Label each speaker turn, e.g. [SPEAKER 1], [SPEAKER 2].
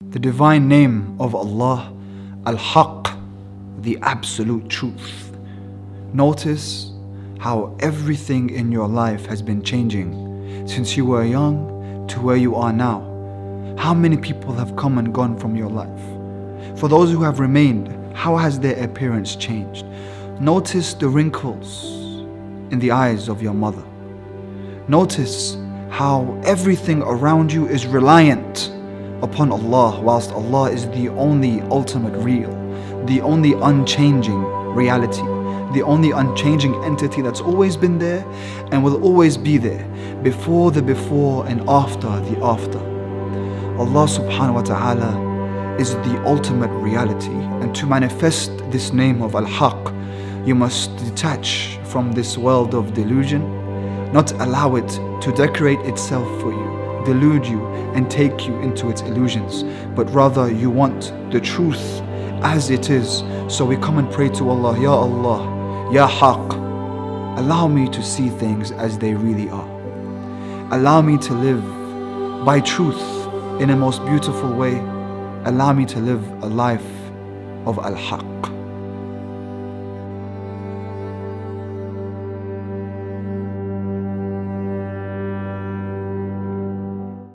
[SPEAKER 1] The divine name of Allah, Al-Haqq, the absolute truth. Notice how everything in your life has been changing since you were young to where you are now. How many people have come and gone from your life? For those who have remained, how has their appearance changed? Notice the wrinkles in the eyes of your mother. Notice how everything around you is reliant upon Allah, whilst Allah is the only ultimate real, the only unchanging reality, the only unchanging entity that's always been there and will always be there, before the before and after the after. Allah subhanahu wa ta'ala is the ultimate reality, and to manifest this name of Al-Haqq, you must detach from this world of delusion, not allow it to decorate itself for you, delude you and take you into its illusions, but rather you want the truth as it is. So we come and pray to Allah, Ya Allah, Ya Haqq, allow me to see things as they really are. Allow me to live by truth in a most beautiful way. Allow me to live a life of Al-Haqq.